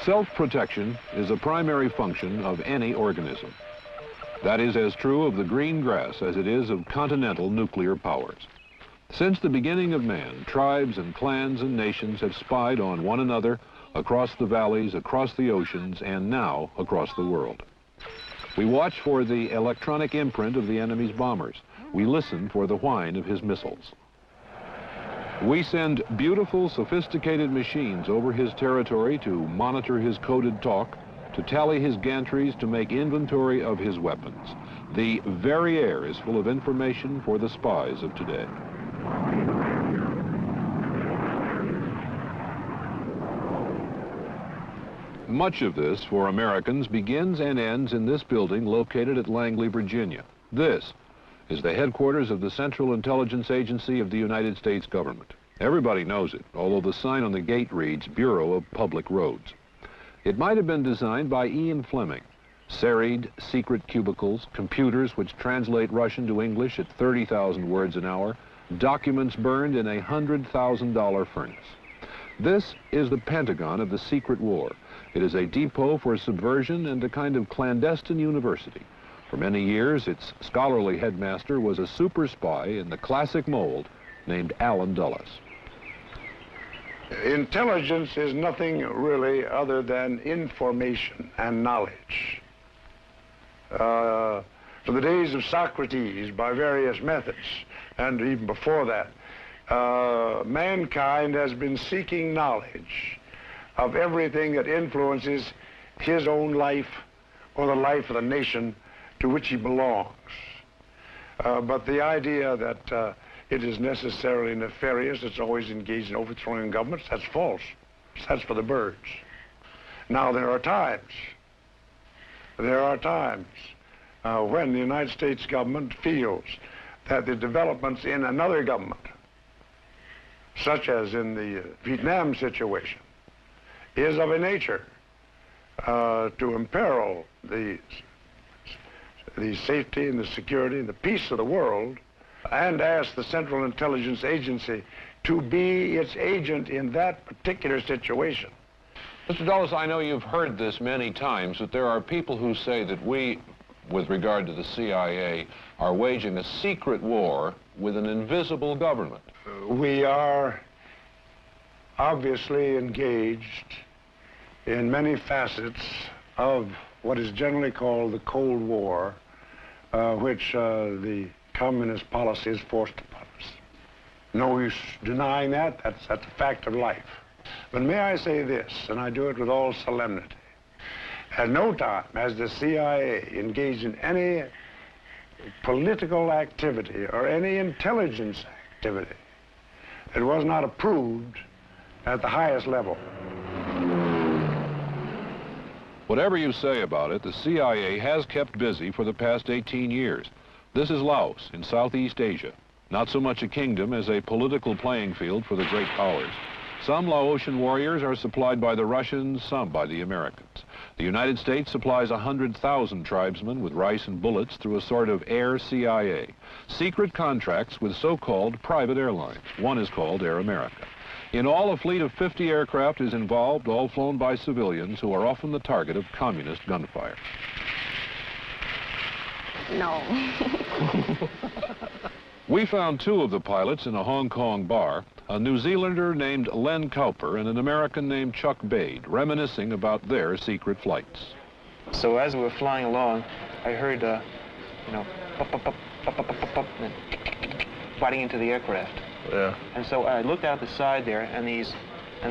Self-protection is a primary function of any organism. That is as true of the green grass as it is of continental nuclear powers. Since the beginning of man, tribes and clans and nations have spied on one another across the valleys, across the oceans, and now across the world. We watch for the electronic imprint of the enemy's bombers. We listen for the whine of his missiles. We send beautiful, sophisticated machines over his territory to monitor his coded talk, to tally his gantries, to make inventory of his weapons. The very air is full of information for the spies of today. Much of this, for Americans, begins and ends in this building located at Langley, Virginia. This is the headquarters of the Central Intelligence Agency of the United States government. Everybody knows it, although the sign on the gate reads Bureau of Public Roads. It might have been designed by Ian Fleming. Serried, secret cubicles, computers which translate Russian to English at 30,000 words an hour, documents burned in a $100,000 furnace. This is the Pentagon of the secret war. It is a depot for subversion and a kind of clandestine university. For many years, its scholarly headmaster was a super spy in the classic mold named Allen Dulles. Intelligence is nothing really other than information and knowledge. From the days of Socrates, by various methods, and even before that, mankind has been seeking knowledge of everything that influences his own life or the life of the nation to which he belongs. But the idea that it is necessarily nefarious, it's always engaged in overthrowing governments, that's false. That's for the birds. Now, there are times when the United States government feels that the developments in another government, such as in the Vietnam situation, is of a nature to imperil the safety and the security and the peace of the world, and ask the Central Intelligence Agency to be its agent in that particular situation. Mr. Dulles, I know you've heard this many times, but there are people who say that we, with regard to the CIA, are waging a secret war with an invisible government. We are obviously engaged in many facets of what is generally called the Cold War, which the communist policy is forced upon us. No use denying that. That's a fact of life. But may I say this, and I do it with all solemnity. At no time has the CIA engaged in any political activity or any intelligence activity that was not approved at the highest level. Whatever you say about it, the CIA has kept busy for the past 18 years. This is Laos in Southeast Asia, not so much a kingdom as a political playing field for the great powers. Some Laotian warriors are supplied by the Russians, some by the Americans. The United States supplies 100,000 tribesmen with rice and bullets through a sort of air CIA. Secret contracts with so-called private airlines. One is called Air America. In all, a fleet of 50 aircraft is involved, all flown by civilians who are often the target of communist gunfire. No. We found two of the pilots in a Hong Kong bar, a New Zealander named Len Cowper and an American named Chuck Bade, reminiscing about their secret flights. So as we were flying along, I heard, you know, pop, pop, pop, pop, pop, pop, pop, and biting into the aircraft. Yeah. And so I looked out the side there, and the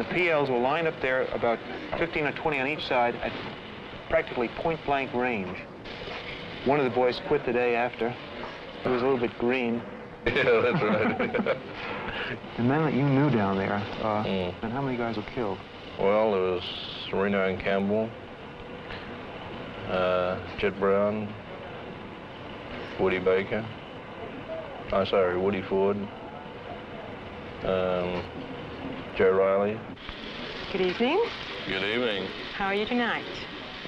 PLs were lined up there about 15 or 20 on each side at practically point-blank range. One of the boys quit the day after. He was a little bit green. Yeah, that's right. The men that you knew down there, and how many guys were killed? Well, there was Serena and Campbell, Jet Brown, Woody Baker, Woody Ford, Joe Riley. Good evening. Good evening. How are you tonight?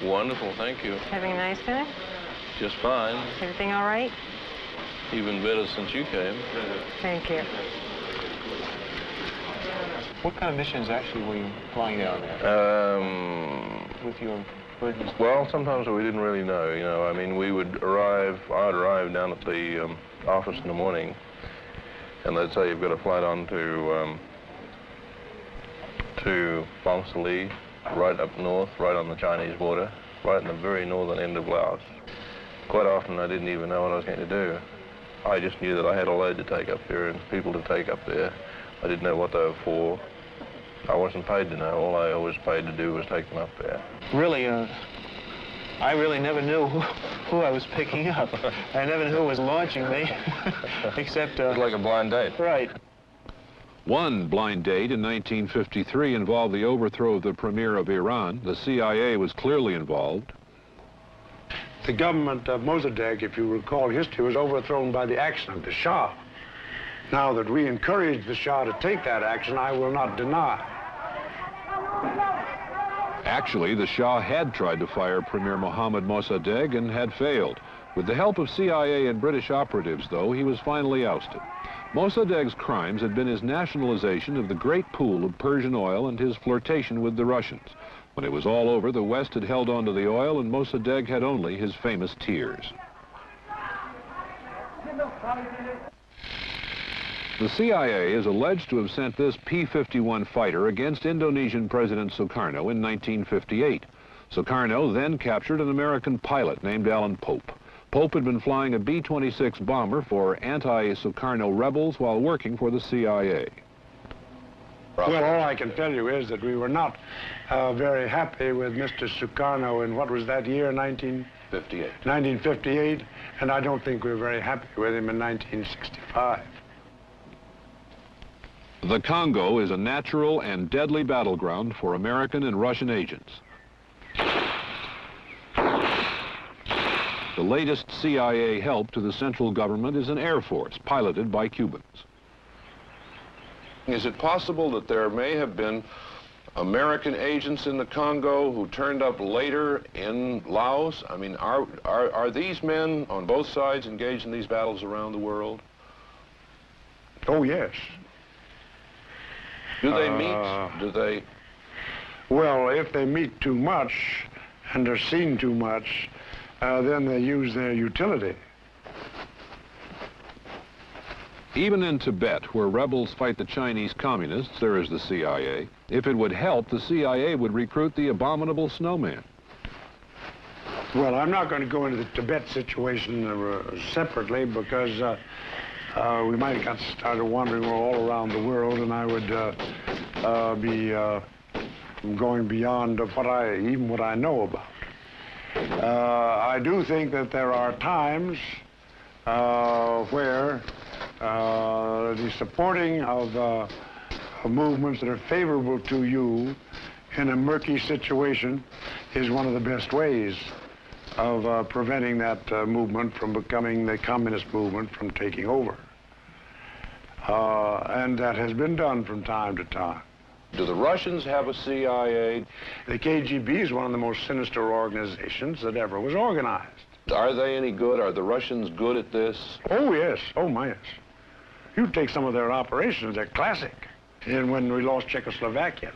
Wonderful, thank you. Having a nice time? Just fine. Everything all right? Even better since you came. Thank you. What kind of missions actually were you flying down there? with your emergency? Well, sometimes we didn't really know, you know. I mean, I'd arrive down at the office in the morning, and they'd say you've got a flight on to Phnom, right up north, right on the Chinese border, right in the very northern end of Laos. Quite often I didn't even know what I was going to do. I just knew that I had a load to take up there and people to take up there. I didn't know what they were for. I wasn't paid to know. All I was paid to do was take them up there. Really, I really never knew who I was picking up. I never knew who was launching me, except... It was like a blind date. Right. One blind date in 1953 involved the overthrow of the premier of Iran. The CIA was clearly involved. The government of Mossadegh, if you recall history, was overthrown by the action of the Shah. Now that we encouraged the Shah to take that action, I will not deny. Actually, the Shah had tried to fire Premier Mohammad Mossadegh and had failed. With the help of CIA and British operatives, though, he was finally ousted. Mossadegh's crimes had been his nationalization of the great pool of Persian oil and his flirtation with the Russians. When it was all over, the West had held on to the oil, and Mossadegh had only his famous tears. The CIA is alleged to have sent this P-51 fighter against Indonesian President Sukarno in 1958. Sukarno then captured an American pilot named Alan Pope. Pope had been flying a B-26 bomber for anti-Sukarno rebels while working for the CIA. Well, all I can tell you is that we were not very happy with Mr. Sukarno in, what was that year, 58. 1958, and I don't think we were very happy with him in 1965. The Congo is a natural and deadly battleground for American and Russian agents. The latest CIA help to the central government is an air force piloted by Cubans. Is it possible that there may have been American agents in the Congo who turned up later in Laos? I mean, are these men on both sides engaged in these battles around the world? Oh, yes. Do they meet? Do they? Well, if they meet too much and are seen too much, then they use their utility. Even in Tibet, where rebels fight the Chinese communists, there is the CIA. If it would help, the CIA would recruit the abominable snowman. Well, I'm not going to go into the Tibet situation separately because we might have got started wandering all around the world, and I would be going beyond what I know about. I do think that there are times where the supporting of movements that are favorable to you in a murky situation is one of the best ways of preventing that movement from becoming the communist movement from taking over. And that has been done from time to time. Do the Russians have a CIA? The KGB is one of the most sinister organizations that ever was organized. Are they any good? Are the Russians good at this? Oh, yes. Oh, my, yes. You take some of their operations, they're classic. And when we lost Czechoslovakia,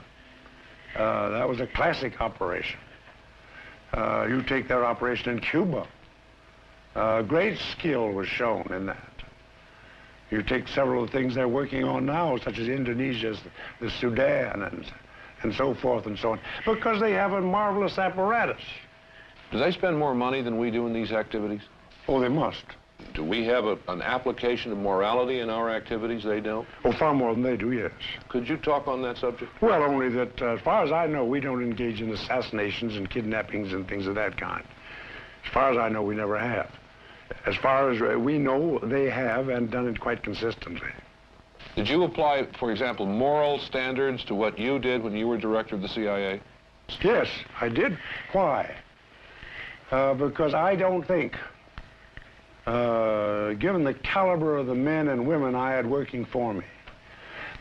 that was a classic operation. You take their operation in Cuba, great skill was shown in that. You take several of the things they're working on now, such as Indonesia's, the Sudan, and so forth and so on, because they have a marvelous apparatus. Do they spend more money than we do in these activities? Oh, they must. Do we have an application of morality in our activities they don't? Oh, far more than they do, yes. Could you talk on that subject? Well, only that, as far as I know, we don't engage in assassinations and kidnappings and things of that kind. As far as I know, we never have. As far as we know, they have, and done it quite consistently. Did you apply, for example, moral standards to what you did when you were director of the CIA? Yes, I did. Why? Because I don't think, given the caliber of the men and women I had working for me,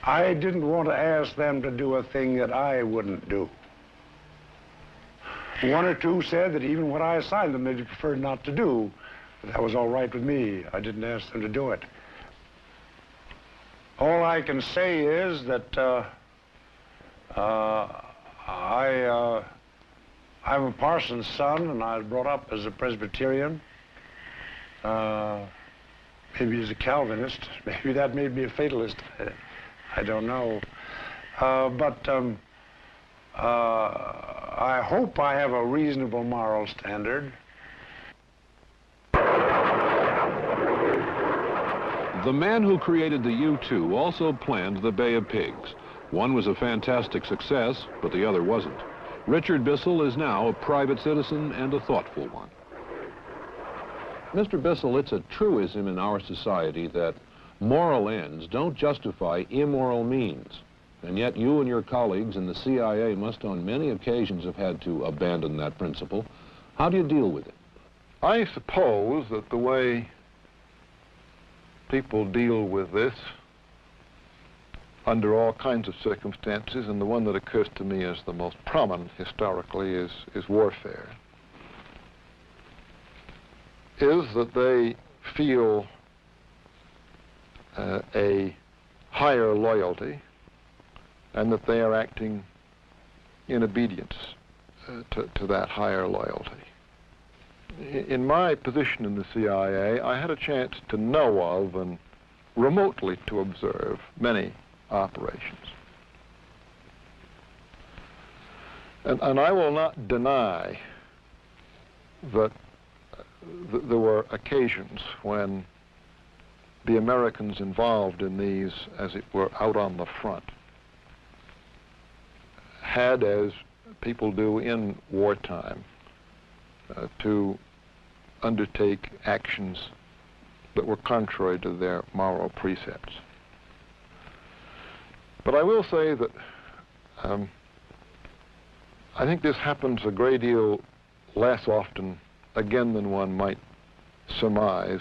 I didn't want to ask them to do a thing that I wouldn't do. One or two said that even what I assigned them, they preferred not to do. That was all right with me. I didn't ask them to do it. All I can say is that I I'm a parson's son, and I was brought up as a Presbyterian. Maybe as a Calvinist. Maybe that made me a fatalist. I don't know. I hope I have a reasonable moral standard. The man who created the U-2 also planned the Bay of Pigs. One was a fantastic success, but the other wasn't. Richard Bissell is now a private citizen and a thoughtful one. Mr. Bissell, it's a truism in our society that moral ends don't justify immoral means. And yet you and your colleagues in the CIA must on many occasions have had to abandon that principle. How do you deal with it? I suppose that the way people deal with this under all kinds of circumstances, and the one that occurs to me as the most prominent historically is warfare, is that they feel a higher loyalty and that they are acting in obedience to that higher loyalty. In my position in the CIA, I had a chance to know of and remotely to observe many operations. And I will not deny that there were occasions when the Americans involved in these, as it were, out on the front, had, as people do in wartime, to undertake actions that were contrary to their moral precepts. But I will say that I think this happens a great deal less often, again, than one might surmise.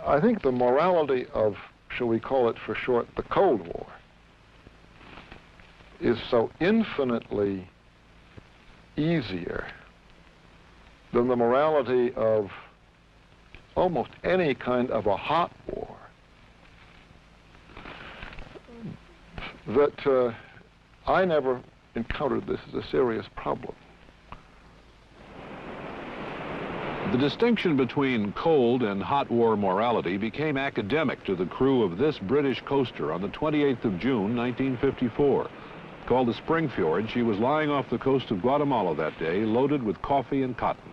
I think the morality of, shall we call it for short, the Cold War, is so infinitely easier than the morality of almost any kind of a hot war that I never encountered this as a serious problem. The distinction between cold and hot war morality became academic to the crew of this British coaster on the 28th of June, 1954. Called the Springfjord, she was lying off the coast of Guatemala that day, loaded with coffee and cotton.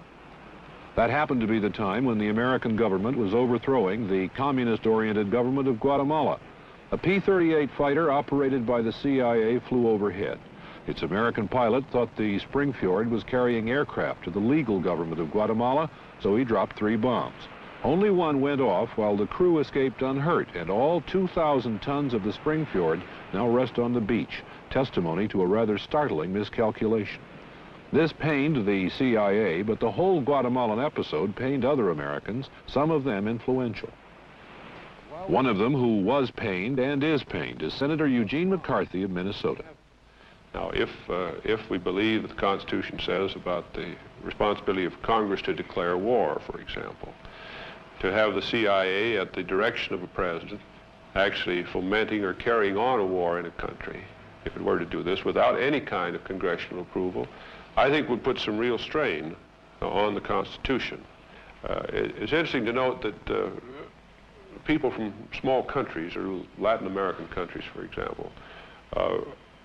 That happened to be the time when the American government was overthrowing the communist-oriented government of Guatemala. A P-38 fighter operated by the CIA flew overhead. Its American pilot thought the Springfjord was carrying aircraft to the legal government of Guatemala, so he dropped 3 bombs. Only one went off while the crew escaped unhurt, and all 2,000 tons of the Springfjord now rest on the beach, testimony to a rather startling miscalculation. This pained the CIA, but the whole Guatemalan episode pained other Americans, some of them influential. One of them who was pained and is pained is Senator Eugene McCarthy of Minnesota. Now, if we believe that the Constitution says about the responsibility of Congress to declare war, for example, to have the CIA at the direction of a president actually fomenting or carrying on a war in a country, if it were to do this without any kind of congressional approval, I think would put some real strain on the Constitution. It's interesting to note that people from small countries, or Latin American countries, for example,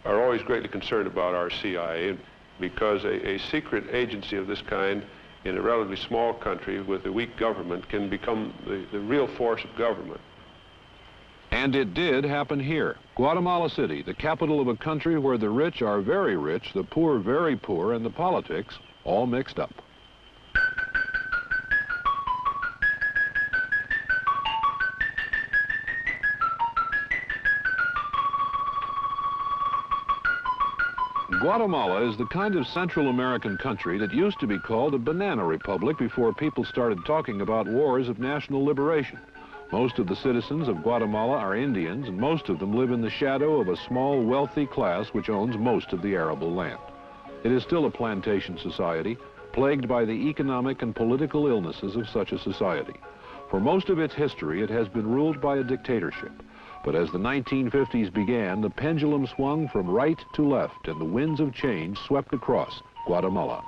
are always greatly concerned about our CIA because a secret agency of this kind in a relatively small country with a weak government can become the real force of government. And it did happen here. Guatemala City, the capital of a country where the rich are very rich, the poor very poor, and the politics all mixed up. Guatemala is the kind of Central American country that used to be called a banana republic before people started talking about wars of national liberation. Most of the citizens of Guatemala are Indians, and most of them live in the shadow of a small, wealthy class which owns most of the arable land. It is still a plantation society, plagued by the economic and political illnesses of such a society. For most of its history, it has been ruled by a dictatorship. But as the 1950s began, the pendulum swung from right to left, and the winds of change swept across Guatemala.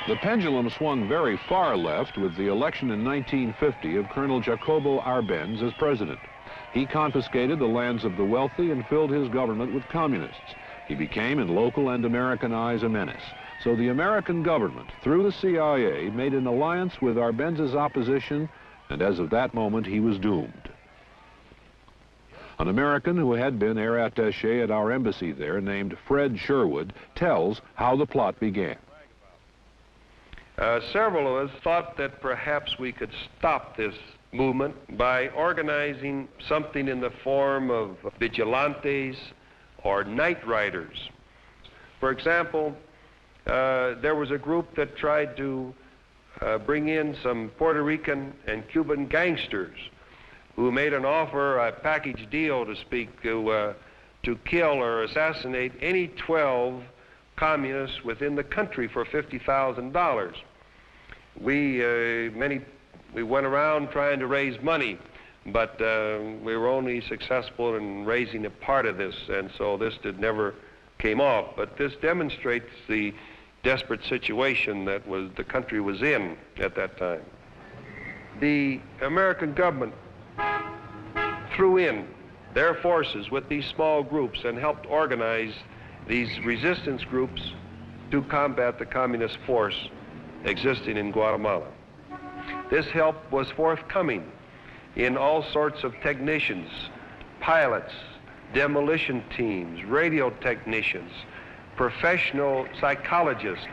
The pendulum swung very far left with the election in 1950 of Colonel Jacobo Arbenz as president. He confiscated the lands of the wealthy and filled his government with communists. He became, in local and American eyes, a menace. So the American government, through the CIA, made an alliance with Arbenz's opposition, and as of that moment, he was doomed. An American who had been air attaché at our embassy there, named Fred Sherwood, tells how the plot began. Several of us thought that perhaps we could stop this movement by organizing something in the form of vigilantes or night riders. For example, there was a group that tried to bring in some Puerto Rican and Cuban gangsters who made an offer, a package deal to speak, to kill or assassinate any 12 communists within the country for $50,000. We went around trying to raise money, but we were only successful in raising a part of this, and so this never came off. But this demonstrates the desperate situation that the country was in at that time. The American government threw in their forces with these small groups and helped organize these resistance groups to combat the communist force existing in Guatemala. This help was forthcoming in all sorts of technicians, pilots, demolition teams, radio technicians, professional psychologists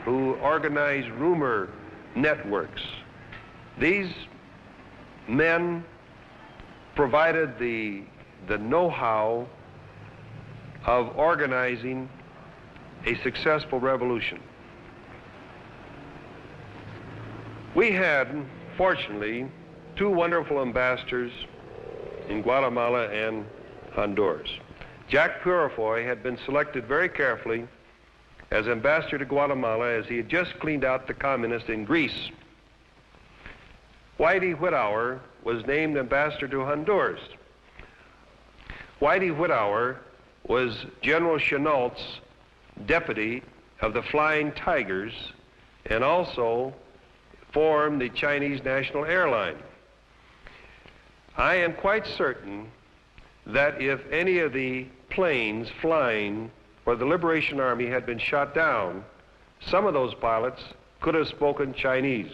who organize rumor networks. These men provided the know-how of organizing a successful revolution. We had, fortunately, two wonderful ambassadors in Guatemala and Honduras. Jack Purifoy had been selected very carefully as ambassador to Guatemala as he had just cleaned out the communists in Greece. Whitey Whitauer was named ambassador to Honduras. Whitey Whitauer was General Chennault's deputy of the Flying Tigers and also formed the Chinese National Airline. I am quite certain that if any of the planes flying for the Liberation Army had been shot down, some of those pilots could have spoken Chinese.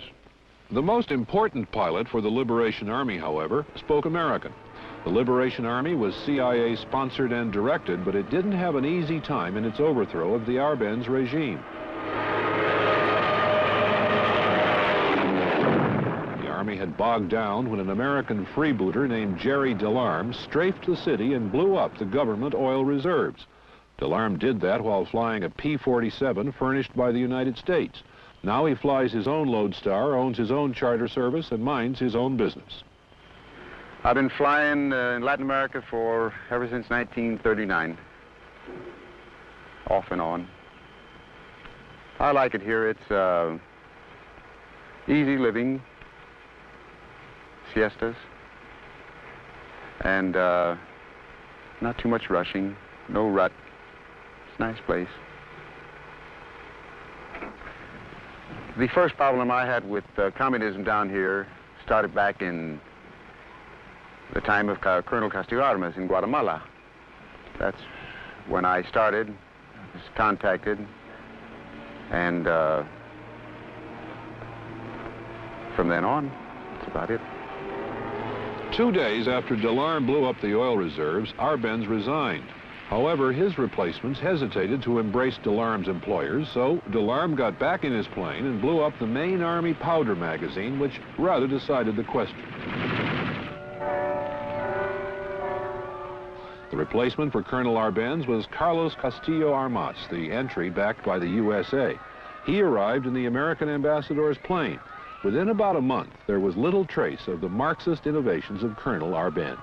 The most important pilot for the Liberation Army, however, spoke American. The Liberation Army was CIA sponsored and directed, but it didn't have an easy time in its overthrow of the Arbenz regime. The Army had bogged down when an American freebooter named Jerry Delarme strafed the city and blew up the government oil reserves. Delarme did that while flying a P-47 furnished by the United States. Now he flies his own Lodestar, owns his own charter service, and minds his own business. I've been flying in Latin America ever since 1939, off and on. I like it here. It's easy living, siestas, and not too much rushing, no rut. It's a nice place. The first problem I had with communism down here started back in the time of Colonel Castillo Armas in Guatemala. That's when I started, was contacted, and from then on, that's about it. 2 days after Delarme blew up the oil reserves, Arbenz resigned. However, his replacements hesitated to embrace Delarme's employers, so Delarme got back in his plane and blew up the main Army powder magazine, which rather decided the question. The replacement for Colonel Arbenz was Carlos Castillo Armas, the entry backed by the USA. He arrived in the American ambassador's plane. Within about a month, there was little trace of the Marxist innovations of Colonel Arbenz.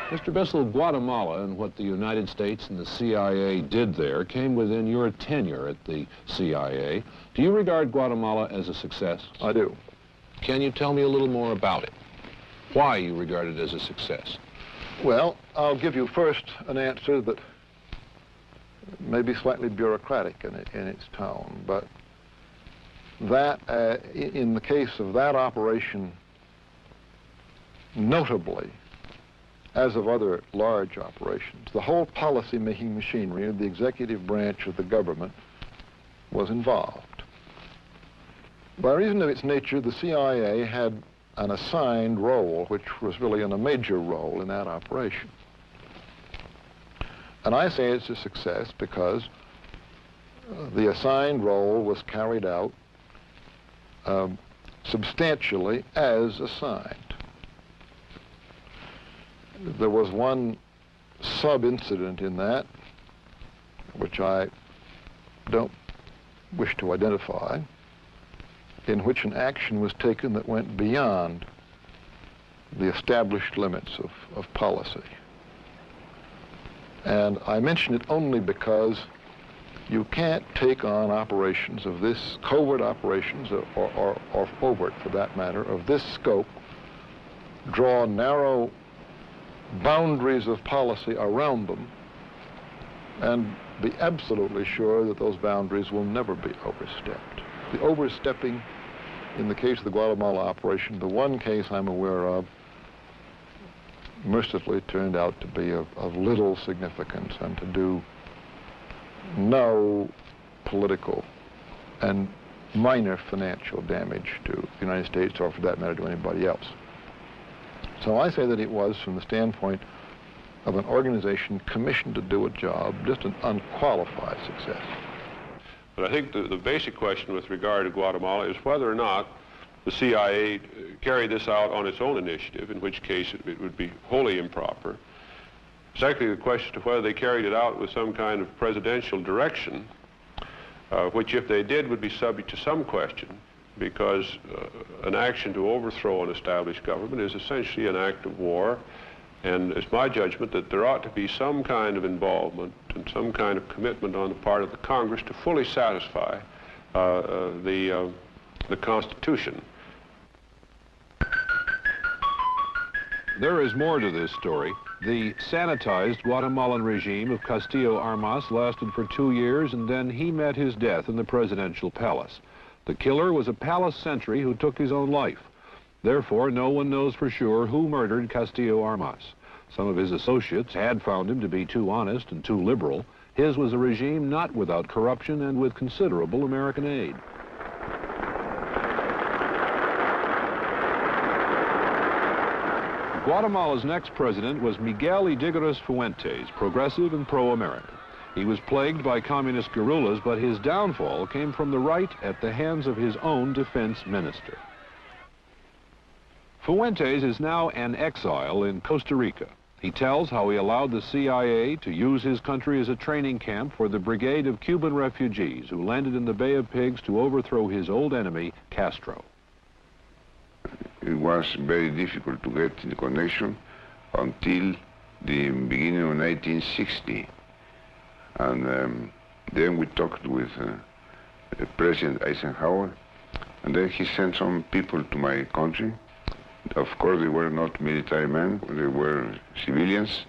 Mr. Bissell, Guatemala and what the United States and the CIA did there came within your tenure at the CIA. Do you regard Guatemala as a success? I do. Can you tell me a little more about it? Why you regard it as a success? Well, I'll give you first an answer that maybe slightly bureaucratic in its tone, but that, in the case of that operation, notably, as of other large operations, the whole policy-making machinery of the executive branch of the government was involved. By reason of its nature, the CIA had an assigned role, which was really a major role in that operation. And I say it's a success because the assigned role was carried out substantially as assigned. There was one sub-incident in that, which I don't wish to identify, in which an action was taken that went beyond the established limits of policy. And I mention it only because you can't take on operations of this, covert operations, or overt for that matter, of this scope, draw narrow boundaries of policy around them, and be absolutely sure that those boundaries will never be overstepped. The overstepping in the case of the Guatemala operation, the one case I'm aware of, mercifully turned out to be of little significance and to do no political and minor financial damage to the United States, or for that matter to anybody else. So I say that it was, from the standpoint of an organization commissioned to do a job, just an unqualified success. But I think the basic question with regard to Guatemala is whether or not the CIA carried this out on its own initiative, in which case it would be wholly improper. Secondly, the question of whether they carried it out with some kind of presidential direction, which if they did would be subject to some question, because an action to overthrow an established government is essentially an act of war, and it's my judgment that there ought to be some kind of involvement and some kind of commitment on the part of the Congress to fully satisfy the Constitution. There is more to this story. The sanitized Guatemalan regime of Castillo Armas lasted for 2 years, and then he met his death in the presidential palace. The killer was a palace sentry who took his own life. Therefore, no one knows for sure who murdered Castillo Armas. Some of his associates had found him to be too honest and too liberal. His was a regime not without corruption and with considerable American aid. Guatemala's next president was Miguel Ydígoras Fuentes, progressive and pro-American. He was plagued by communist guerrillas, but his downfall came from the right at the hands of his own defense minister. Fuentes is now an exile in Costa Rica. He tells how he allowed the CIA to use his country as a training camp for the brigade of Cuban refugees who landed in the Bay of Pigs to overthrow his old enemy, Castro. It was very difficult to get in connection until the beginning of 1960. And then we talked with President Eisenhower, and then he sent some people to my country. Of course, they were not military men, they were civilians.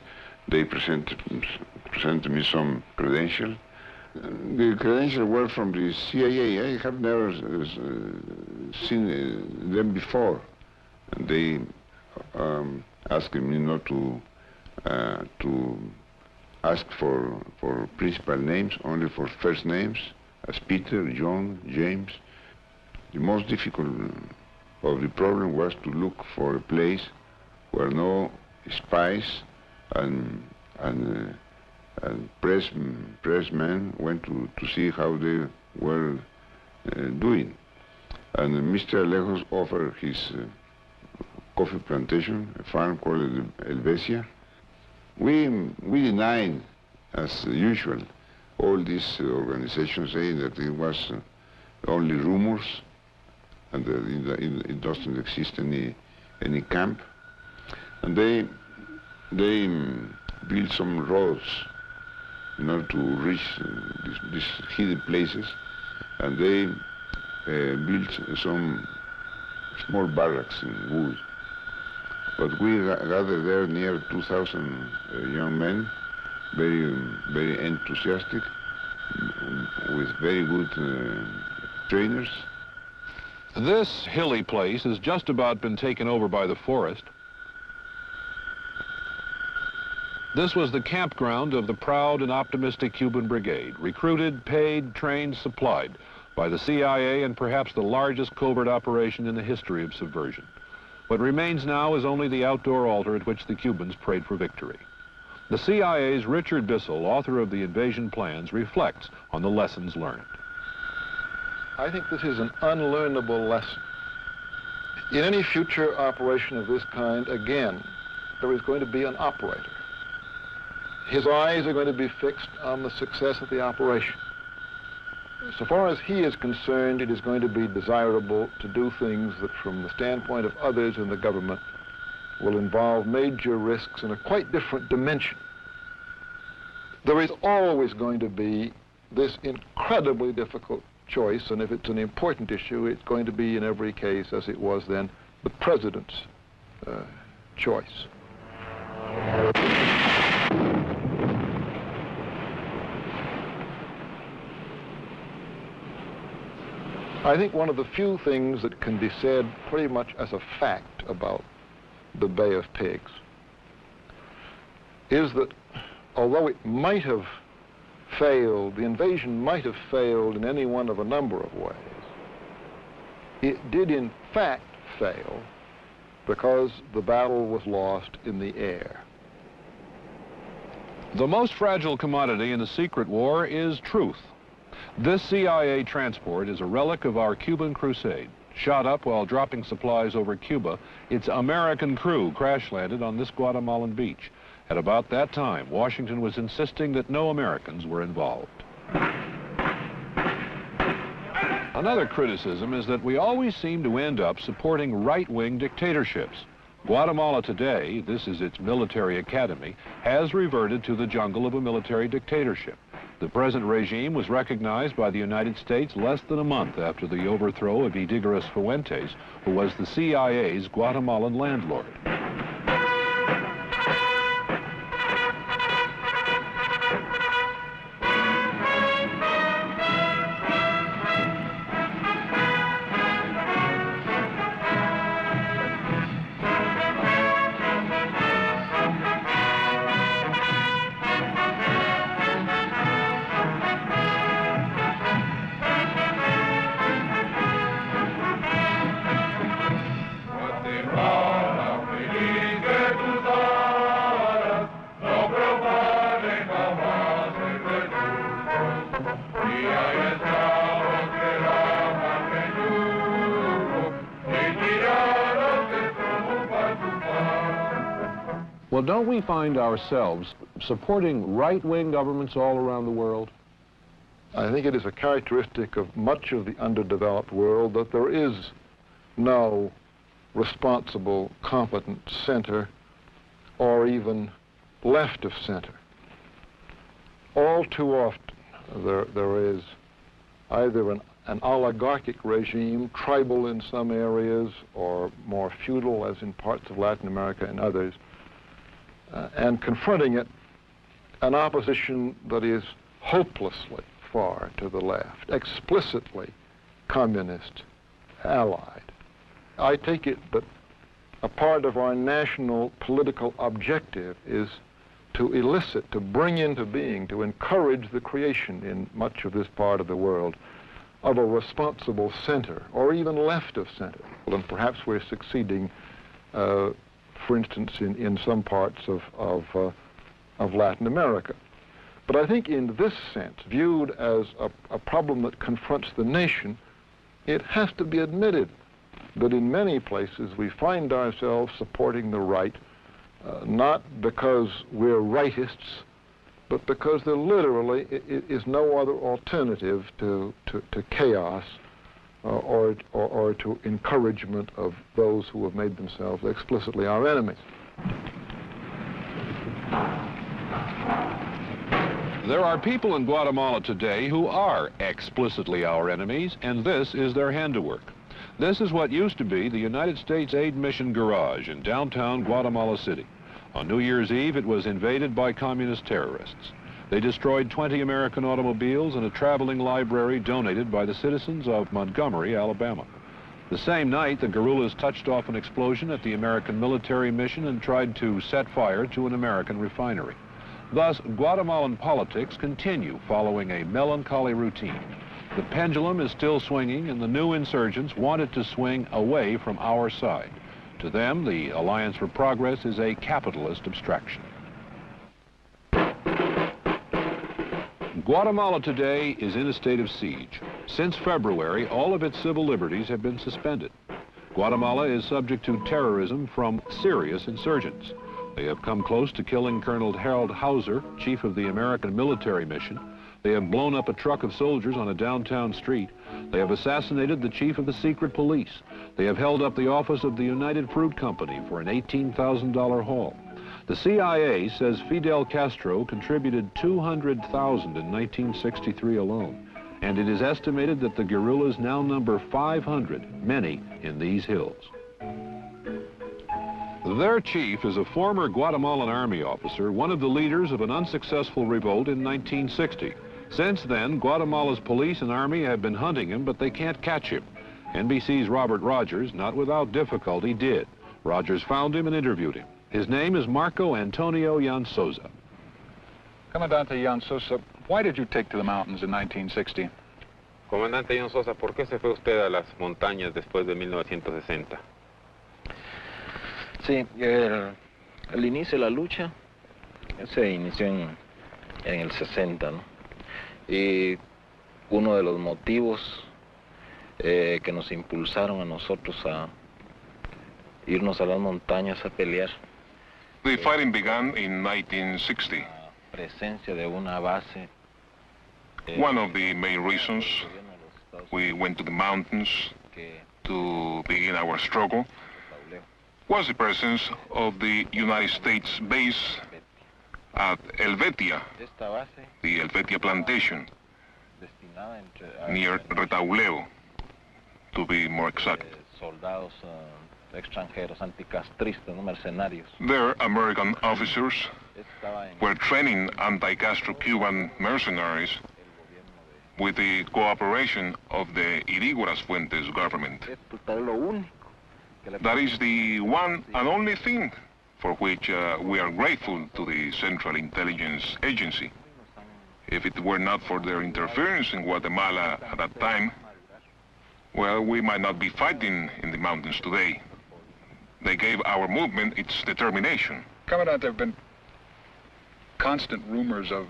They presented me some credentials. The credentials were from the CIA. I have never seen them before. And they asked me not to ask for principal names, only for first names, as Peter, John, James. The most difficult of the problem was to look for a place where no spies and pressmen went to see how they were doing. And Mr. Alejos offered his coffee plantation, a farm called Helvecia. We denied, as usual, all these organizations saying that it was only rumors and it doesn't exist any camp. And they built some roads in order to reach these hidden places, and they built some small barracks in wood. But we gathered there near 2,000 young men, very enthusiastic, with very good trainers. This hilly place has just about been taken over by the forest. This was the campground of the proud and optimistic Cuban brigade, recruited, paid, trained, supplied by the CIA and perhaps the largest covert operation in the history of subversion. What remains now is only the outdoor altar at which the Cubans prayed for victory. The CIA's Richard Bissell, author of the invasion plans, reflects on the lessons learned. I think this is an unlearnable lesson. In any future operation of this kind, again, there is going to be an operator. His eyes are going to be fixed on the success of the operation. So far as he is concerned, it is going to be desirable to do things that, from the standpoint of others in the government, will involve major risks in a quite different dimension. There is always going to be this incredibly difficult choice, and if it's an important issue, it's going to be in every case, as it was then, the president's choice. I think one of the few things that can be said pretty much as a fact about the Bay of Pigs is that although it might have failed, the invasion might have failed in any one of a number of ways, it did in fact fail because the battle was lost in the air. The most fragile commodity in the secret war is truth. This CIA transport is a relic of our Cuban crusade. Shot up while dropping supplies over Cuba, its American crew crash-landed on this Guatemalan beach. At about that time, Washington was insisting that no Americans were involved. Another criticism is that we always seem to end up supporting right-wing dictatorships. Guatemala today, this is its military academy, has reverted to the jungle of a military dictatorship. The present regime was recognized by the United States less than a month after the overthrow of Ydigoras Fuentes, who was the CIA's Guatemalan landlord. Well, don't we find ourselves supporting right-wing governments all around the world? I think it is a characteristic of much of the underdeveloped world that there is no responsible, competent center or even left of center. All too often, there is either an oligarchic regime, tribal in some areas, or more feudal, as in parts of Latin America and others, and confronting it, an opposition that is hopelessly far to the left, explicitly communist allied. I take it that a part of our national political objective is to elicit, to bring into being, to encourage the creation in much of this part of the world of a responsible center, or even left of center. And perhaps we're succeeding, for instance, in some parts of Latin America. But I think in this sense, viewed as a problem that confronts the nation, it has to be admitted that in many places we find ourselves supporting the right, not because we're rightists, but because there literally is no other alternative to chaos or to encouragement of those who have made themselves explicitly our enemies. There are people in Guatemala today who are explicitly our enemies, and this is their handiwork. This is what used to be the United States Aid Mission Garage in downtown Guatemala City. On New Year's Eve, it was invaded by communist terrorists. They destroyed 20 American automobiles and a traveling library donated by the citizens of Montgomery, Alabama. The same night, the guerrillas touched off an explosion at the American military mission and tried to set fire to an American refinery. Thus, Guatemalan politics continue following a melancholy routine. The pendulum is still swinging, and the new insurgents want it to swing away from our side. To them, the Alliance for Progress is a capitalist abstraction. Guatemala today is in a state of siege. Since February, all of its civil liberties have been suspended. Guatemala is subject to terrorism from serious insurgents. They have come close to killing Colonel Harold Hauser, chief of the American military mission. They have blown up a truck of soldiers on a downtown street. They have assassinated the chief of the secret police. They have held up the office of the United Fruit Company for an $18,000 haul. The CIA says Fidel Castro contributed $200,000 in 1963 alone, and it is estimated that the guerrillas now number 500, many in these hills. Their chief is a former Guatemalan army officer, one of the leaders of an unsuccessful revolt in 1960. Since then, Guatemala's police and army have been hunting him, but they can't catch him. NBC's Robert Rogers, not without difficulty, did. Rogers found him and interviewed him. His name is Marco Antonio Yansosa. Comandante Yansosa, why did you take to the mountains in 1960? Comandante Yansosa, ¿por qué se fue usted a las montañas después de 1960? Sí, el inicio de la lucha se inició en el 60, ¿no? Y uno de los motivos que nos impulsaron a nosotros a irnos a las montañas a pelear. The fighting began in 1960. La presencia de una base. One of the main reasons we went to the mountains to begin our struggle was the presence of the United States base at Helvetia, the Helvetia plantation, near Retauleo, to be more exact. Soldados extranjeros, anticastristas, no mercenarios. Their American officers were training anti-Castro Cuban mercenaries with the cooperation of the Irígoras Fuentes government. That is the one and only thing for which we are grateful to the Central Intelligence Agency. If it were not for their interference in Guatemala at that time, well, we might not be fighting in the mountains today. They gave our movement its determination. Commandant, there have been constant rumors of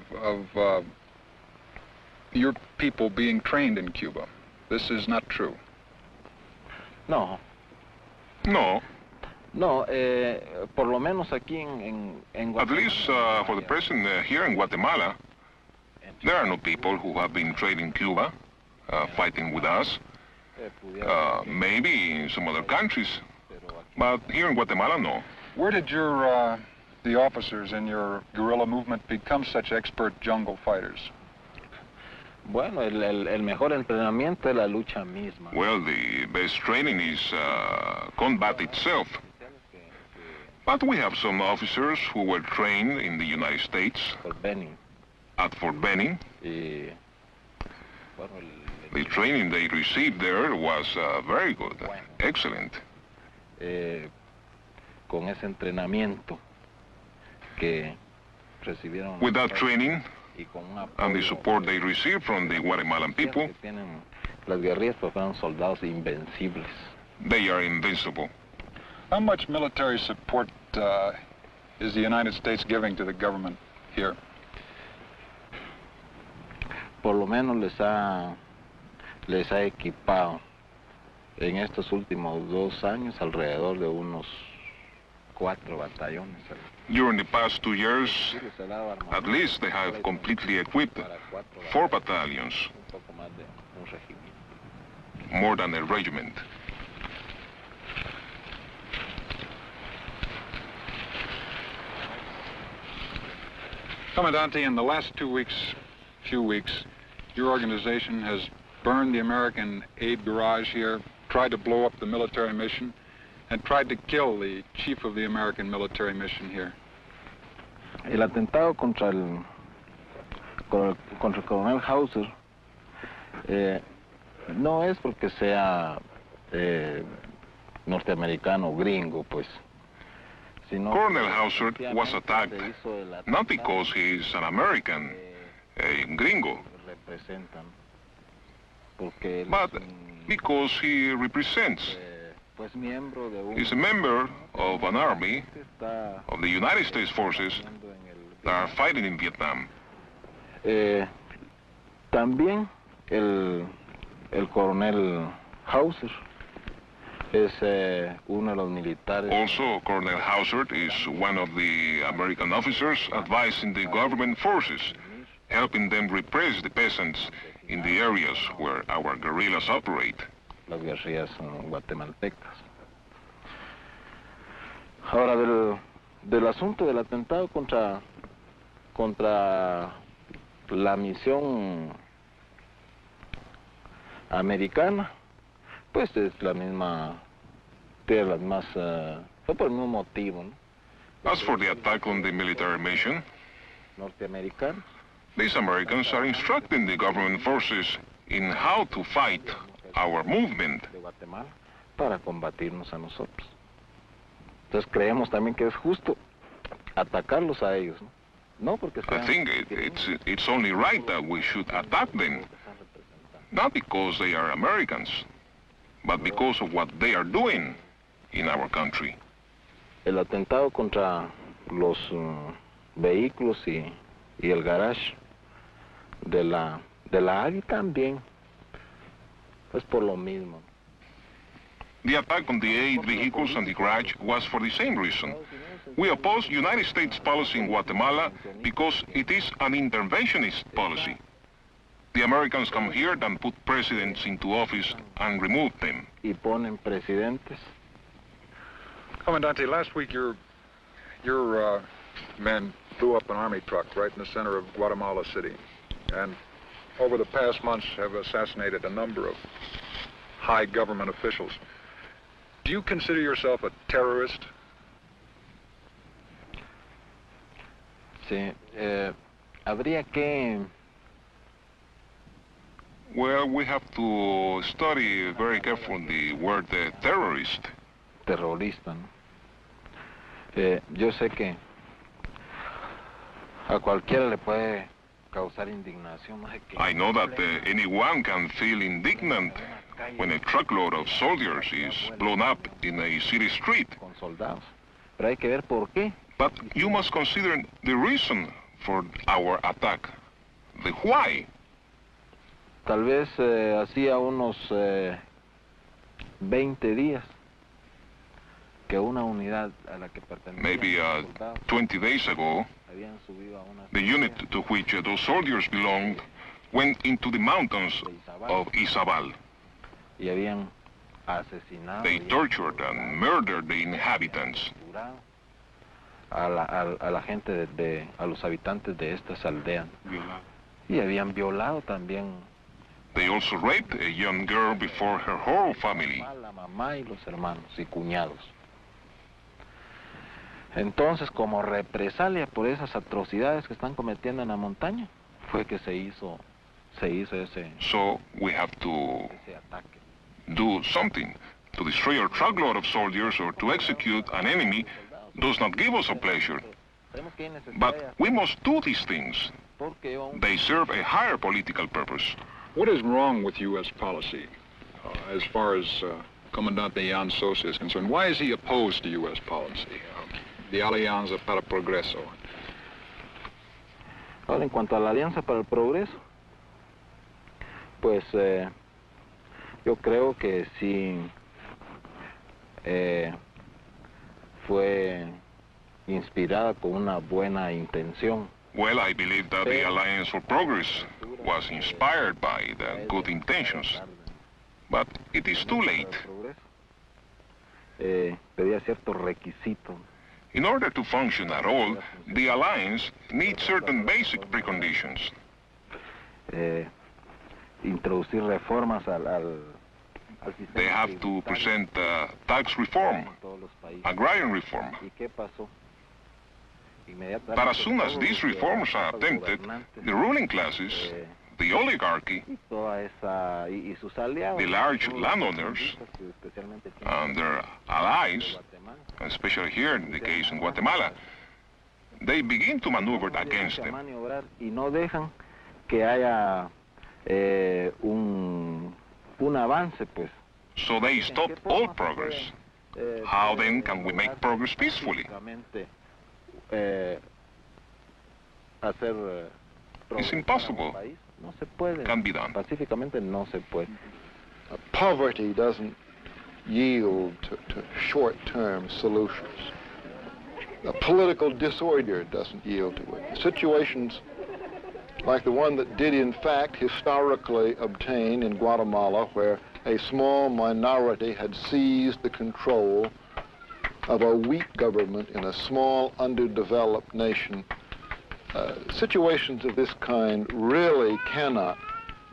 your people being trained in Cuba. This is not true. No. No. No, por lo menos aquí en Guatemala. At least for the present here in Guatemala, there are no people who have been trained in Cuba fighting with us. Maybe in some other countries, but here in Guatemala, no. Where did the officers in your guerrilla movement become such expert jungle fighters? Bueno, el mejor entrenamiento es la lucha misma. Well, the best training is combat itself. But we have some officers who were trained in the United States. At Fort Benning. The training they received there was very good, excellent. Con ese entrenamiento que recibieron. With that training and the support they received from the Guatemalan people, las guerrillas fueron soldados invencibles. They are invincible. How much military support is the United States giving to the government here? Por lo menos les ha equipado en estos últimos 2 años alrededor de unos 4 batallones. During the past 2 years, at least they have completely equipped 4 battalions, more than a regiment. Commandante, in the last few weeks, your organization has burned the American aid garage here, tried to blow up the military mission, and tried to kill the chief of the American military mission here. El atentado contra el coronel Hauser no es porque sea norteamericano o gringo, pues. Colonel Hauser was attacked not because he is an American, a gringo, but because he represents. He's a member of an army of the United States forces that are fighting in Vietnam. También el coronel Hauser es uno de los militares. Also, Colonel Hauser is one of the American officers advising the government forces, helping them repress the peasants in the areas where our guerrillas operate. Las guerrillas guatemaltecas. Ahora, del asunto del atentado contra la misión americana, pues es la misma, tiene las más, fue por el mismo motivo, ¿no? As for the attack on the military mission, norteamericanos, these Americans are instructing the government forces in how to fight our movement. De Guatemala para combatirnos a nosotros. Entonces creemos también que es justo atacarlos a ellos, ¿no? No porque sean, I think it's only right that we should attack them, not because they are Americans, but because of what they are doing in our country. El atentado contra los vehículos y el garage de la AGI también, pues por lo mismo. The attack on the 8 vehicles and the garage was for the same reason. We oppose United States policy in Guatemala because it is an interventionist policy. The Americans come here and put presidents into office and remove them. Y ponen presidentes. Comandante, last week your men blew up an army truck right in the center of Guatemala City, and over the past months have assassinated a number of high government officials. Do you consider yourself a terrorist? Sí, habría que... Well, we have to study very carefully the word terrorist. Terrorista, ¿no? Yo sé que a cualquiera le puede causar indignación. I know that anyone can feel indignant when a truckload of soldiers is blown up in a city street. Con soldados. Pero hay que ver por qué. But you must consider the reason for our attack, the why. Tal vez hacía unos 20 días que una unidad a la que pertenecía. Maybe 20 days ago, the unit to which those soldiers belonged went into the mountains of Izabal. Y habían asesinado. They tortured and murdered the inhabitants. A la gente a los habitantes de estas aldeas. Y habían violado también. They also raped a young girl before her whole family. La mamá y los hermanos y cuñados. Entonces, como represalia por esas atrocidades que están cometiendo en la montaña, fue que se hizo ese. So we have to do something to destroy our truckload of soldiers or to execute an enemy. Does not give us a pleasure. But we must do these things. They serve a higher political purpose. What is wrong with U.S. policy as far as Comandante Jan Sosa is concerned? Why is he opposed to U.S. policy, the Alianza para el Progreso? Ahora, en cuanto a la Alianza para el Progreso, pues yo creo que sí fue inspirada con una buena intención. Well, I believe that the Alliance for Progress was inspired by the good intentions, but it is too late. Pedía ciertos requisitos. In order to function at all, the Alliance needs certain basic preconditions. Introducir reformas al They have to present tax reform, agrarian reform. ¿Y qué pasó? But as soon as these reforms are attempted, the ruling classes, the oligarchy, the large landowners, and their allies, especially here in the case in Guatemala, they begin to maneuver against them. So they stop all progress. How then can we make progress peacefully? It's impossible. Can be done. Poverty doesn't yield to short-term solutions. Political disorder doesn't yield to it. Situations like the one that did in fact historically obtain in Guatemala, where a small minority had seized the control of a weak government in a small, underdeveloped nation. Situations of this kind really cannot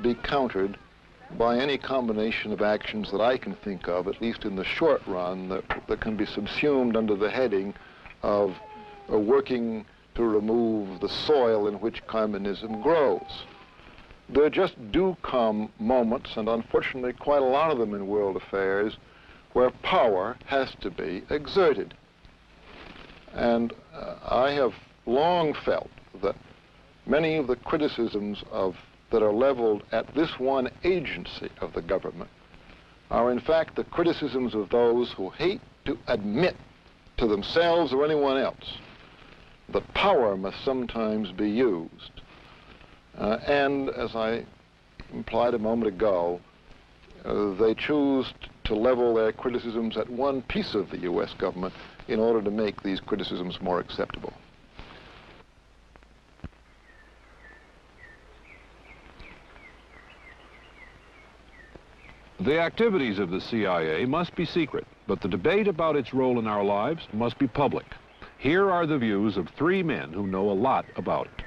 be countered by any combination of actions that I can think of, at least in the short run, that can be subsumed under the heading of working to remove the soil in which communism grows. There just do come moments, and unfortunately quite a lot of them in world affairs, where power has to be exerted. And I have long felt that many of the criticisms that are leveled at this one agency of the government are in fact the criticisms of those who hate to admit to themselves or anyone else that power must sometimes be used. And as I implied a moment ago, they choose to level their criticisms at one piece of the U.S. government in order to make these criticisms more acceptable. The activities of the CIA must be secret, but the debate about its role in our lives must be public. Here are the views of three men who know a lot about it.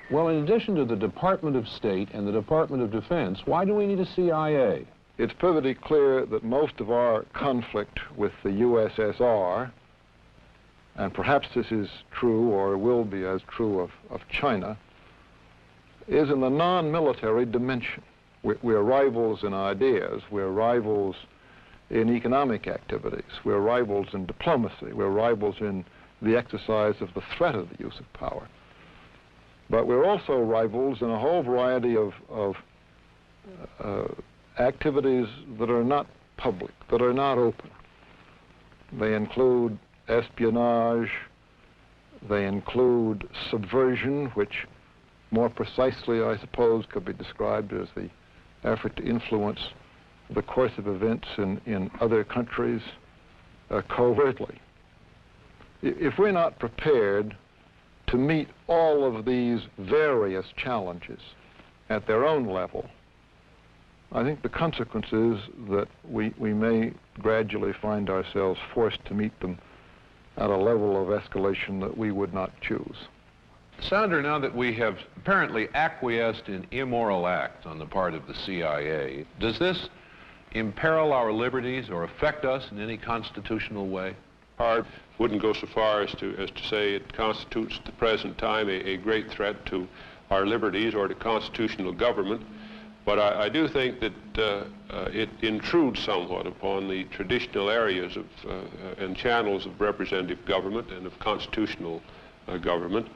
Well, in addition to the Department of State and the Department of Defense, why do we need a CIA? It's perfectly clear that most of our conflict with the USSR, and perhaps this is true or will be as true of China, is in the non-military dimension. We're rivals in ideas, we're rivals in economic activities, we're rivals in diplomacy, we're rivals in the exercise of the threat of the use of power. But we're also rivals in a whole variety of activities that are not public, that are not open. They include espionage, they include subversion, which more precisely, I suppose, could be described as the effort to influence the course of events in other countries covertly. If we're not prepared to meet all of these various challenges at their own level, I think the consequence is that we may gradually find ourselves forced to meet them at a level of escalation that we would not choose. Sandra, now that we have apparently acquiesced in immoral acts on the part of the CIA, does this imperil our liberties or affect us in any constitutional way? I wouldn't go so far as to say it constitutes at the present time a great threat to our liberties or to constitutional government, but I do think that it intrudes somewhat upon the traditional areas of and channels of representative government and of constitutional government.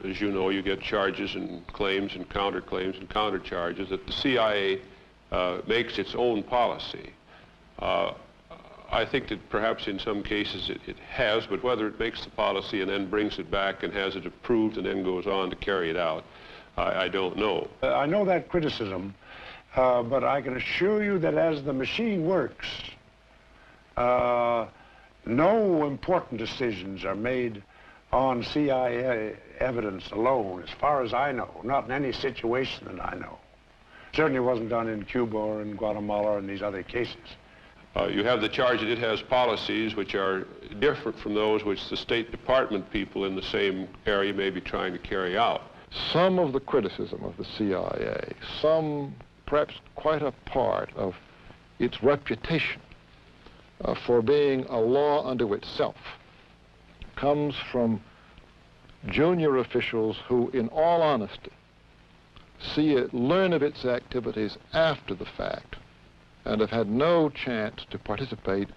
As you know, you get charges and claims and counterclaims and countercharges that the CIA makes its own policy. I think that perhaps in some cases it has, but whether it makes the policy and then brings it back and has it approved and then goes on to carry it out, I don't know. I know that criticism, but I can assure you that as the machine works, no important decisions are made on CIA evidence alone, as far as I know, not in any situation that I know. Certainly wasn't done in Cuba or in Guatemala or in these other cases. You have the charge that it has policies which are different from those which the State Department people in the same area may be trying to carry out. Some of the criticism of the CIA, some perhaps quite a part of its reputation for being a law unto itself, comes from junior officials who, in all honesty, learn of its activities after the fact and have had no chance to participate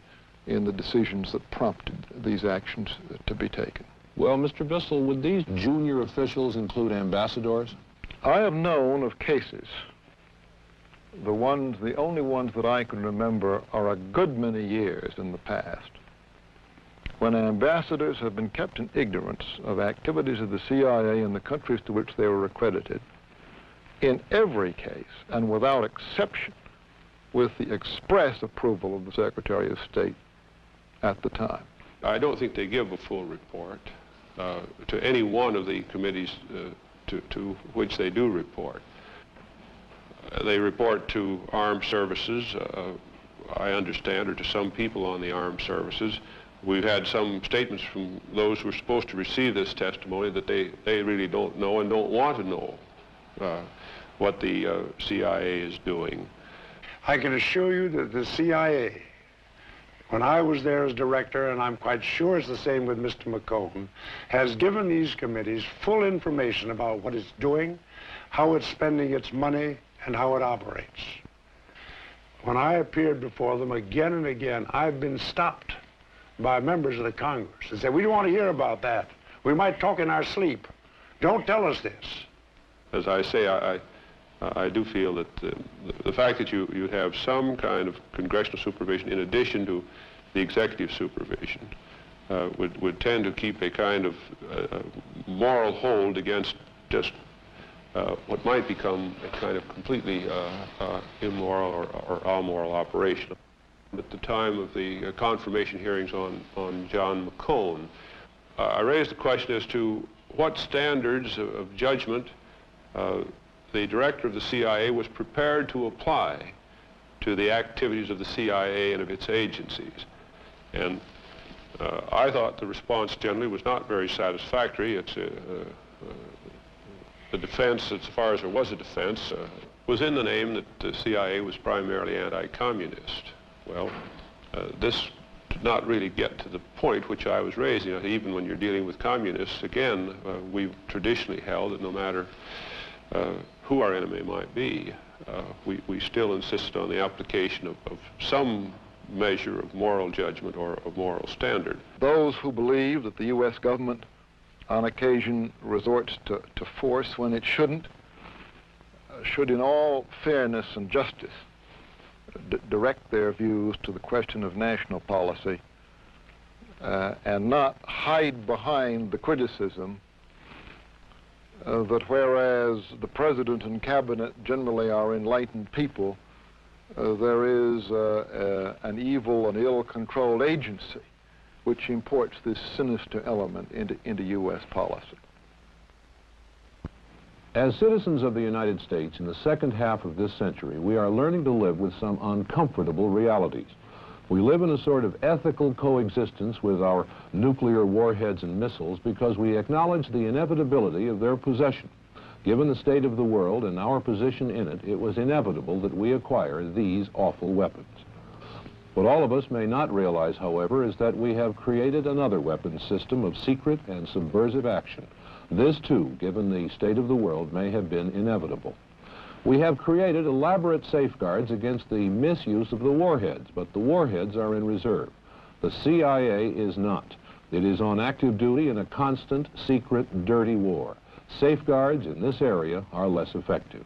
in the decisions that prompted these actions to be taken. Well, Mr. Bissell, would these junior officials include ambassadors? I have known of cases. The only ones that I can remember are a good many years in the past, when ambassadors have been kept in ignorance of activities of the CIA in the countries to which they were accredited, in every case, and without exception, with the express approval of the Secretary of State at the time. I don't think they give a full report to any one of the committees to which they do report. They report to armed services, I understand, or to some people on the armed services. We've had some statements from those who are supposed to receive this testimony that they really don't know and don't want to know what the CIA is doing. I can assure you that the CIA, when I was there as director, and I'm quite sure it's the same with Mr. McCone, has given these committees full information about what it's doing, how it's spending its money, and how it operates. When I appeared before them again and again, I've been stopped by members of the Congress and said, "We don't want to hear about that. We might talk in our sleep. Don't tell us this." As I say, I do feel that the fact that you have some kind of congressional supervision in addition to the executive supervision would tend to keep a kind of moral hold against just what might become a kind of completely immoral or amoral operation. At the time of the confirmation hearings on John McCone, I raised the question as to what standards of judgment the director of the CIA was prepared to apply to the activities of the CIA and of its agencies. And I thought the response generally was not very satisfactory. It's the defense, as far as there was a defense, was in the name that the CIA was primarily anti-communist. Well, this did not really get to the point which I was raising. Even when you're dealing with communists, again, we've traditionally held that no matter who our enemy might be, we still insist on the application of some measure of moral judgment or of moral standard. Those who believe that the U.S. government on occasion resorts to force when it shouldn't, should in all fairness and justice direct their views to the question of national policy and not hide behind the criticism that whereas the President and Cabinet generally are enlightened people, there is an evil and ill-controlled agency which imports this sinister element into U.S. policy. As citizens of the United States in the second half of this century, we are learning to live with some uncomfortable realities. We live in a sort of ethical coexistence with our nuclear warheads and missiles because we acknowledge the inevitability of their possession. Given the state of the world and our position in it, it was inevitable that we acquire these awful weapons. What all of us may not realize, however, is that we have created another weapons system of secret and subversive action. This, too, given the state of the world, may have been inevitable. We have created elaborate safeguards against the misuse of the warheads, but the warheads are in reserve. The CIA is not. It is on active duty in a constant, secret, dirty war. Safeguards in this area are less effective.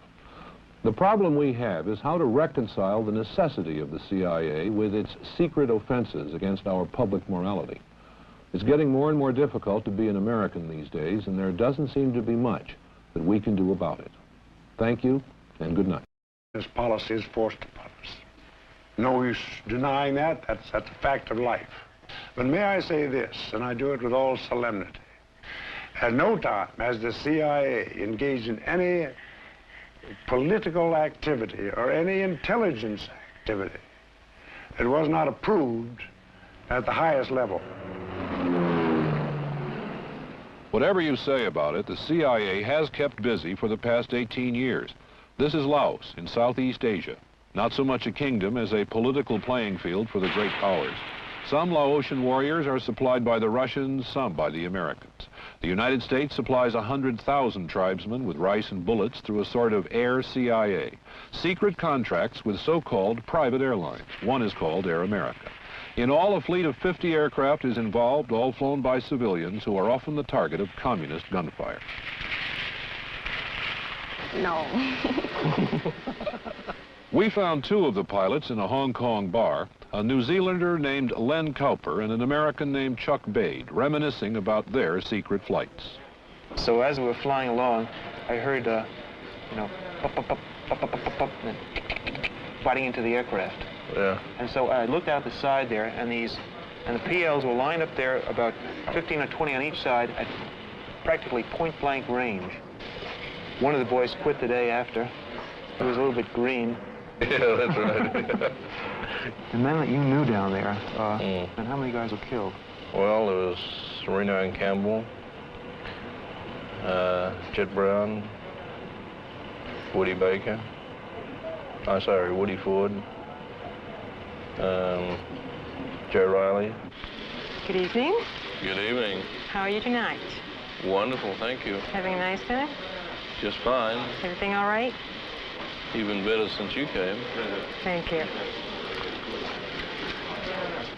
The problem we have is how to reconcile the necessity of the CIA with its secret offenses against our public morality. It's getting more and more difficult to be an American these days, and there doesn't seem to be much that we can do about it. Thank you, and good night. This policy is forced upon us. No use denying that. That's a fact of life. But may I say this, and I do it with all solemnity. At no time has the CIA engaged in any political activity or any intelligence activity that was not approved at the highest level. Whatever you say about it, the CIA has kept busy for the past 18 years. This is Laos in Southeast Asia, not so much a kingdom as a political playing field for the great powers. Some Laotian warriors are supplied by the Russians, some by the Americans. The United States supplies 100,000 tribesmen with rice and bullets through a sort of air CIA. Secret contracts with so-called private airlines. One is called Air America. In all, a fleet of 50 aircraft is involved, all flown by civilians who are often the target of communist gunfire. No. We found two of the pilots in a Hong Kong bar, a New Zealander named Len Cowper and an American named Chuck Bade, reminiscing about their secret flights. So as we were flying along, I heard, you know, pop, pop, pop, pop, pop, pop, pop, and biting into the aircraft. Yeah. And so I looked out the side there, and the PLs were lined up there about 15 or 20 on each side at practically point-blank range. One of the boys quit the day after. He was a little bit green. Yeah, that's right. The men that you knew down there, and how many guys were killed? Well, there was Reno and Campbell, Jet Brown, Woody Baker, Woody Ford, Joe Riley. Good evening. Good evening. How are you tonight? Wonderful, thank you. Having a nice day? Just fine. Everything all right? Even better since you came. Thank you.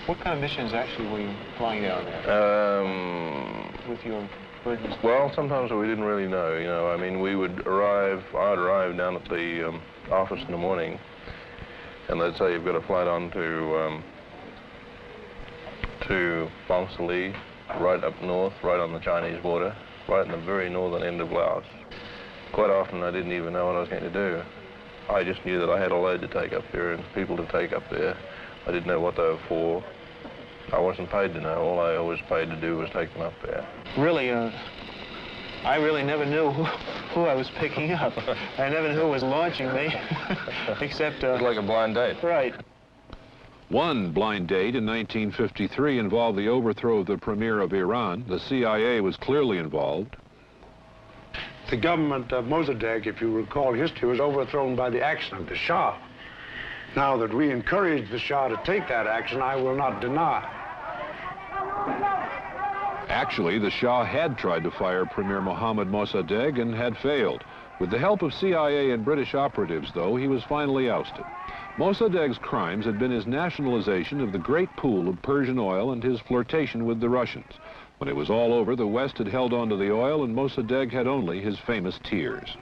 What kind of missions actually were you flying down there? With your burdens? Well, sometimes we didn't really know, you know. I mean, I'd arrive down at the office in the morning, and they'd say you've got a flight on to Phongsaly, right up north, right on the Chinese border, right in the very northern end of Laos. Quite often I didn't even know what I was going to do. I just knew that I had a load to take up here and people to take up there. I didn't know what they were for. I wasn't paid to know. All I was paid to do was take them up there. Really, I really never knew who I was picking up. I never knew who was launching me, except... It was like a blind date. Right. One blind date in 1953 involved the overthrow of the premier of Iran. The CIA was clearly involved. The government of Mossadegh, if you recall history, was overthrown by the action of the Shah. Now that we encouraged the Shah to take that action, I will not deny. Actually, the Shah had tried to fire Premier Mohammad Mossadegh and had failed. With the help of CIA and British operatives, though, he was finally ousted. Mossadegh's crimes had been his nationalization of the great pool of Persian oil and his flirtation with the Russians. When it was all over, the West had held on to the oil, and Mossadegh had only his famous tears.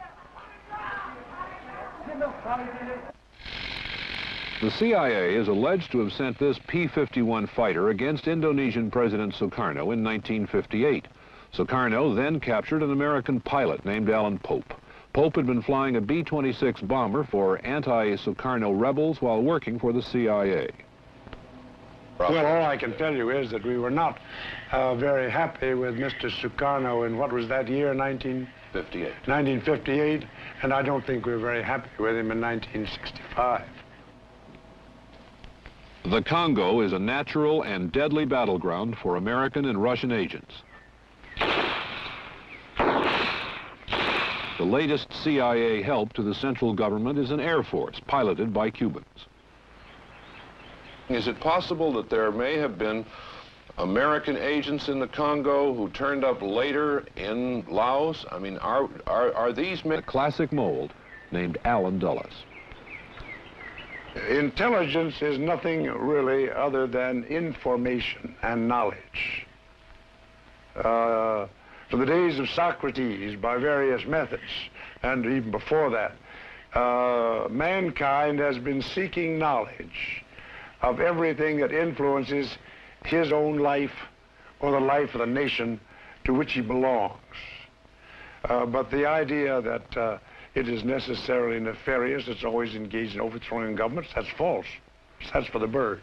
The CIA is alleged to have sent this P-51 fighter against Indonesian President Sukarno in 1958. Sukarno then captured an American pilot named Alan Pope. Pope had been flying a B-26 bomber for anti-Sukarno rebels while working for the CIA. Well, all I can tell you is that we were not very happy with Mr. Sukarno in what was that year, 1958. 1958, and I don't think we were very happy with him in 1965. The Congo is a natural and deadly battleground for American and Russian agents. The latest CIA help to the central government is an air force piloted by Cubans. Is it possible that there may have been American agents in the Congo who turned up later in Laos? I mean, are these men... A classic mold named Allen Dulles. Intelligence is nothing really other than information and knowledge. For the days of Socrates, by various methods, and even before that, mankind has been seeking knowledge of everything that influences his own life or the life of the nation to which he belongs. But the idea that it is necessarily nefarious, it's always engaged in overthrowing governments, that's false. That's for the birds.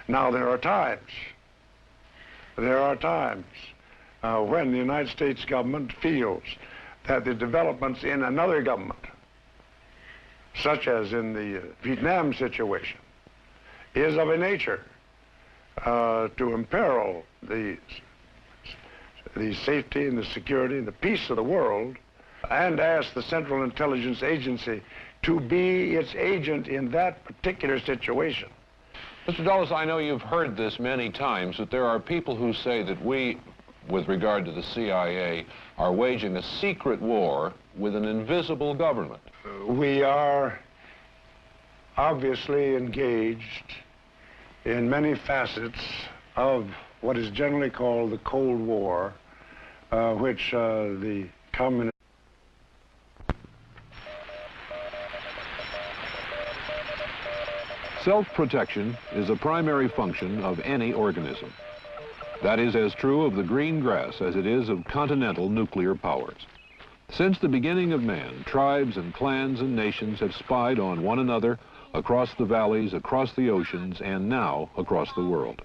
Now, there are times when the United States government feels that the developments in another government, such as in the Vietnam situation, is of a nature to imperil the safety and the security and the peace of the world, and ask the Central Intelligence Agency to be its agent in that particular situation. Mr. Dulles, I know you've heard this many times, but there are people who say that we, with regard to the CIA, are waging a secret war with an invisible government. We are obviously engaged in many facets of what is generally called the Cold War, which the communist... Self-protection is a primary function of any organism. That is as true of the green grass as it is of continental nuclear powers. Since the beginning of man, tribes and clans and nations have spied on one another across the valleys, across the oceans, and now across the world.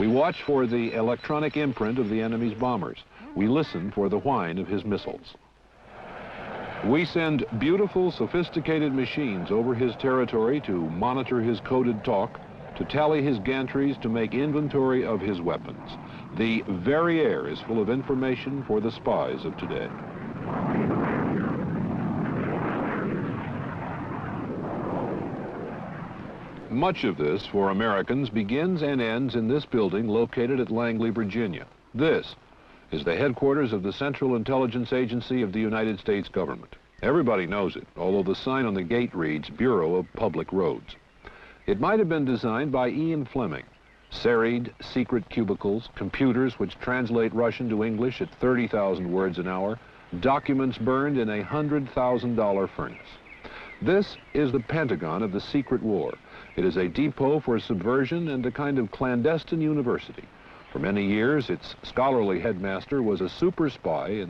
We watch for the electronic imprint of the enemy's bombers. We listen for the whine of his missiles. We send beautiful, sophisticated machines over his territory to monitor his coded talk, to tally his gantries, to make inventory of his weapons. The very air is full of information for the spies of today. Much of this, for Americans, begins and ends in this building located at Langley, Virginia. This is the headquarters of the Central Intelligence Agency of the United States government. Everybody knows it, although the sign on the gate reads Bureau of Public Roads. It might have been designed by Ian Fleming. Serried, secret cubicles, computers which translate Russian to English at 30,000 words an hour, documents burned in a $100,000 furnace. This is the Pentagon of the secret war. It is a depot for subversion and a kind of clandestine university. For many years, its scholarly headmaster was a super spy in